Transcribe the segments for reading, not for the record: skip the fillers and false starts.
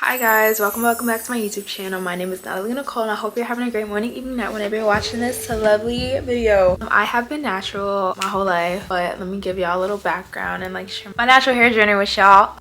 Hi guys, welcome back to my YouTube channel. My name is Natalie Nicole and I hope you're having a great morning, evening, night whenever you're watching this lovely video. I have been natural my whole life, but let me give y'all a little background and like share my natural hair journey with y'all.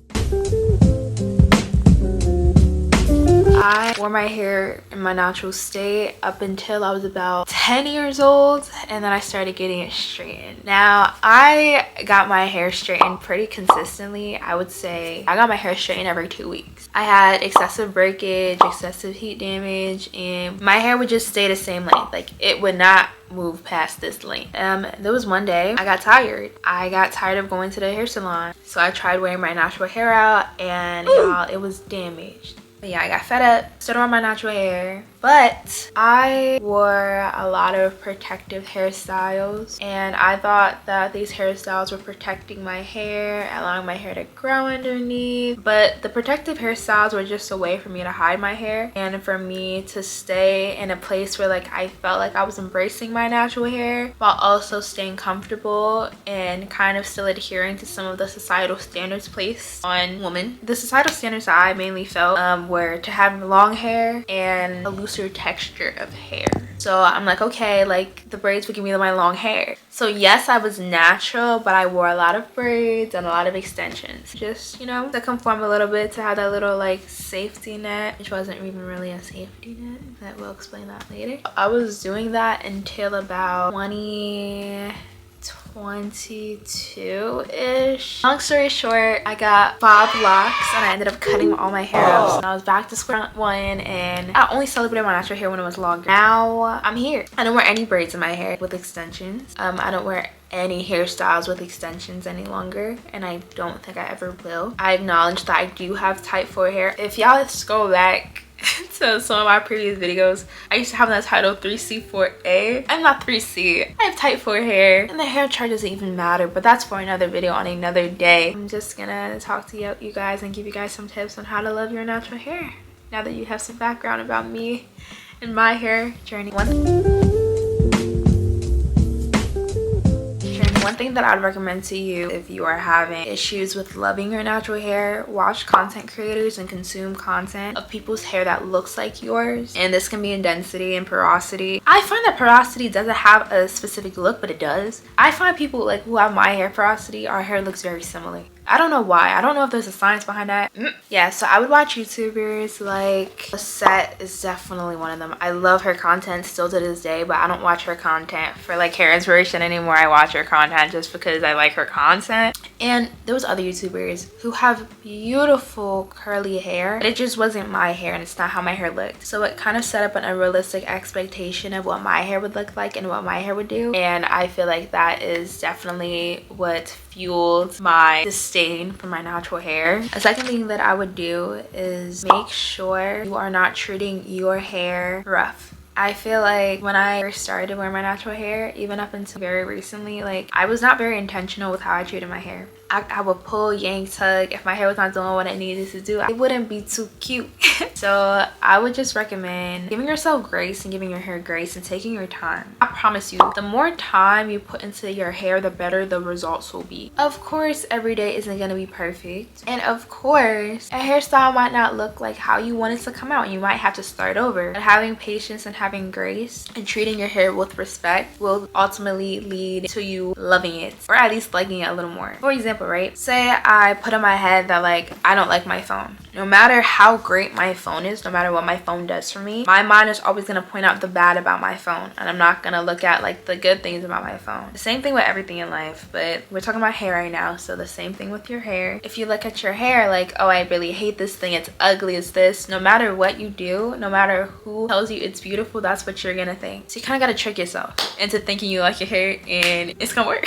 I wore my hair in my natural state up until I was about 10 years old, and then I started getting it straightened. Now, I got my hair straightened pretty consistently. I would say I got my hair straightened every 2 weeks. I had excessive breakage, excessive heat damage, and my hair would just stay the same length. Like, it would not move past this length. There was one day I got tired. I got tired of going to the hair salon, so I tried wearing my natural hair out, and y'all, it was damaged. But yeah, I got fed up, started on my natural hair, but I wore a lot of protective hairstyles, and I thought that these hairstyles were protecting my hair, allowing my hair to grow underneath. But the protective hairstyles were just a way for me to hide my hair and for me to stay in a place where like I felt like I was embracing my natural hair while also staying comfortable and kind of still adhering to some of the societal standards placed on women. The societal standards that I mainly felt were to have long hair and a looser texture of hair. So I'm like, okay, like the braids would give me my long hair. So yes, I was natural, but I wore a lot of braids and a lot of extensions, just, you know, to conform a little bit, to have that little like safety net, which wasn't even really a safety net, but we'll explain that later. I was doing that until about 2022-ish. Long story short, I got bob locks and I ended up cutting all my hair off. So I was back to square one, and I only celebrated my natural hair when it was longer. Now I'm here. I don't wear any braids in my hair with extensions. I don't wear any hairstyles with extensions any longer, and I don't think I ever will. I acknowledge that I do have tight forehair. If y'all scroll back to some of my previous videos, I used to have that title 3C4A. I'm not 3C. I have tight forehair, and the hair chart doesn't even matter, but that's for another video on another day. I'm just gonna talk to you guys and give you guys some tips on how to love your natural hair now that you have some background about me and my hair journey. One thing that I'd recommend to you if you are having issues with loving your natural hair, watch content creators and consume content of people's hair that looks like yours. And this can be in density and porosity. I find that porosity doesn't have a specific look, but it does. I find people like who have my hair porosity, our hair looks very similar. I don't know why. I don't know if there's a science behind that. Yeah, so I would watch YouTubers like Set is definitely one of them. I love her content still to this day, but I don't watch her content for like hair inspiration anymore. I watch her content just because I like her content. And there was other YouTubers who have beautiful curly hair, but it just wasn't my hair and it's not how my hair looked. So it kind of set up an unrealistic expectation of what my hair would look like and what my hair would do. And I feel like that is definitely what fueled my disdain for my natural hair. A second thing that I would do is make sure you are not treating your hair rough. I feel like when I first started wearing my natural hair, even up until very recently, like I was not very intentional with how I treated my hair. I would pull, yank, tug. If my hair was not doing what it needed to do, it wouldn't be too cute. So I would just recommend giving yourself grace and giving your hair grace and taking your time. I promise you, the more time you put into your hair, the better the results will be. Of course, every day isn't going to be perfect. And of course, a hairstyle might not look like how you want it to come out. You might have to start over. But having patience and having grace and treating your hair with respect will ultimately lead to you loving it, or at least liking it a little more. For example, right, say I put in my head that like I don't like my phone. No matter how great my phone is, no matter what my phone does for me, my mind is always going to point out the bad about my phone, and I'm not going to look at like the good things about my phone. The same thing with everything in life, but we're talking about hair right now, so the same thing with your hair. If you look at your hair like, oh, I really hate this thing, it's ugly, it's this, no matter what you do, no matter who tells you it's beautiful, that's what you're gonna think. So you kind of got to trick yourself into thinking you like your hair, and it's gonna work.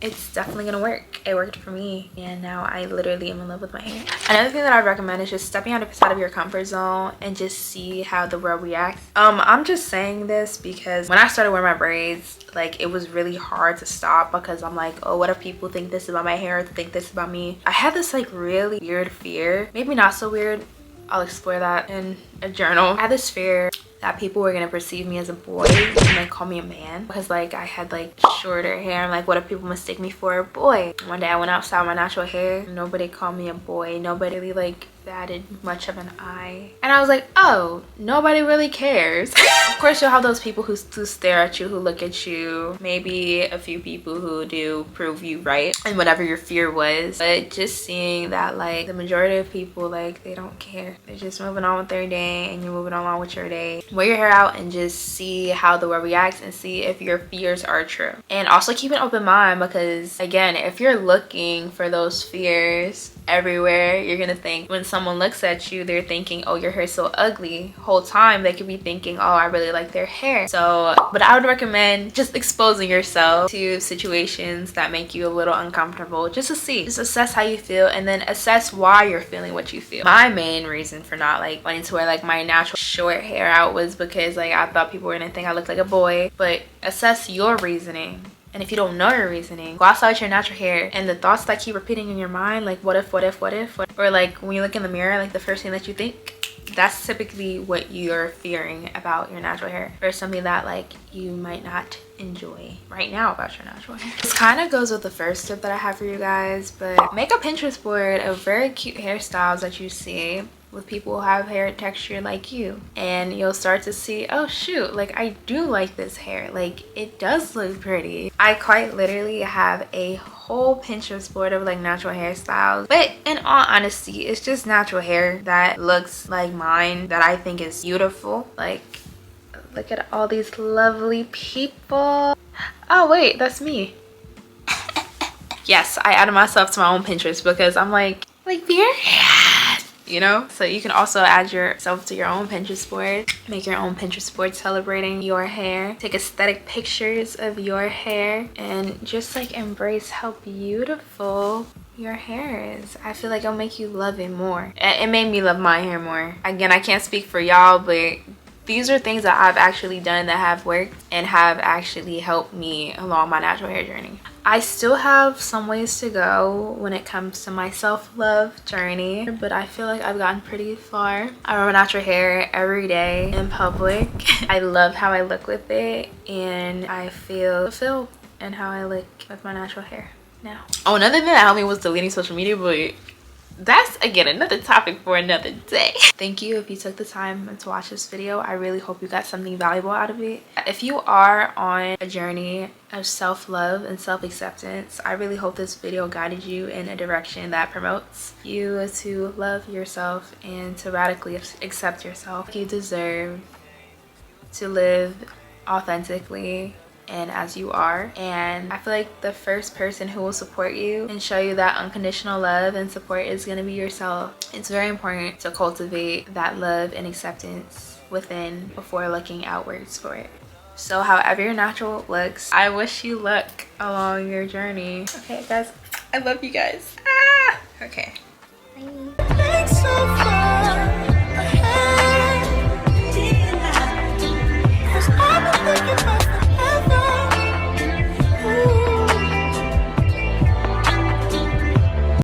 It's definitely gonna work. It worked for me, and now I literally am in love with my hair. Another thing that I'd recommend is just stepping outside of your comfort zone and just see how the world reacts. I'm just saying this because when I started wearing my braids, like it was really hard to stop because I'm like, oh, what if people think this about my hair or think this about me? I had this like really weird fear, maybe not so weird, I'll explore that in a journal. I had this fear that people were gonna perceive me as a boy and then call me a man because like I had like shorter hair. I'm like, what if people mistake me for a boy? One day I went outside with my natural hair, nobody called me a boy, nobody really like batted much of an eye. And I was like, oh, nobody really cares. Of course, you'll have those people who stare at you, who look at you. Maybe a few people who do prove you right and whatever your fear was. But just seeing that, like, the majority of people, like, they don't care. They're just moving on with their day, and you're moving along with your day. Wear your hair out and just see how the world reacts and see if your fears are true. And also keep an open mind, because again, if you're looking for those fears everywhere, you're gonna think when someone looks at you, they're thinking, oh, your hair's so ugly. Whole time they could be thinking, oh, I really like their hair. So, but I would recommend just exposing yourself to situations that make you a little uncomfortable, just to see, just assess how you feel, and then assess why you're feeling what you feel. My main reason for not like wanting to wear like my natural short hair out was because like I thought people were gonna think I looked like a boy. But assess your reasoning. And if you don't know your reasoning, go outside with your natural hair, and the thoughts that keep repeating in your mind, like what if, what if, what if, or like when you look in the mirror, like the first thing that you think, that's typically what you're fearing about your natural hair, or something that like you might not enjoy right now about your natural hair. This kind of goes with the first tip that I have for you guys, but make a Pinterest board of very cute hairstyles that you see with people who have hair texture like you, and you'll start to see, oh shoot, like I do like this hair, like it does look pretty. I quite literally have a whole Pinterest board of like natural hairstyles, but in all honesty, it's just natural hair that looks like mine that I think is beautiful. Like, look at all these lovely people. Oh wait, that's me. Yes, I added myself to my own Pinterest because I'm like beer, you know? So you can also add yourself to your own Pinterest board. Make your own Pinterest board celebrating your hair. Take aesthetic pictures of your hair and just like embrace how beautiful your hair is. I feel like it'll make you love it more. It made me love my hair more. Again, I can't speak for y'all, but these are things that I've actually done that have worked and have actually helped me along my natural hair journey. I still have some ways to go when it comes to my self-love journey, but I feel like I've gotten pretty far. I wear my natural hair every day in public. I love how I look with it, and I feel fulfilled in how I look with my natural hair now. Oh, another thing that helped me was deleting social media, but that's again another topic for another day. Thank you if you took the time to watch this video. I really hope you got something valuable out of it. If you are on a journey of self-love and self-acceptance, I really hope this video guided you in a direction that promotes you to love yourself and to radically accept yourself. You deserve to live authentically and as you are, and I feel like the first person who will support you and show you that unconditional love and support is going to be yourself. It's very important to cultivate that love and acceptance within before looking outwards for it. So however your natural looks, I wish you luck along your journey. Okay guys, I love you guys. Okay, bye.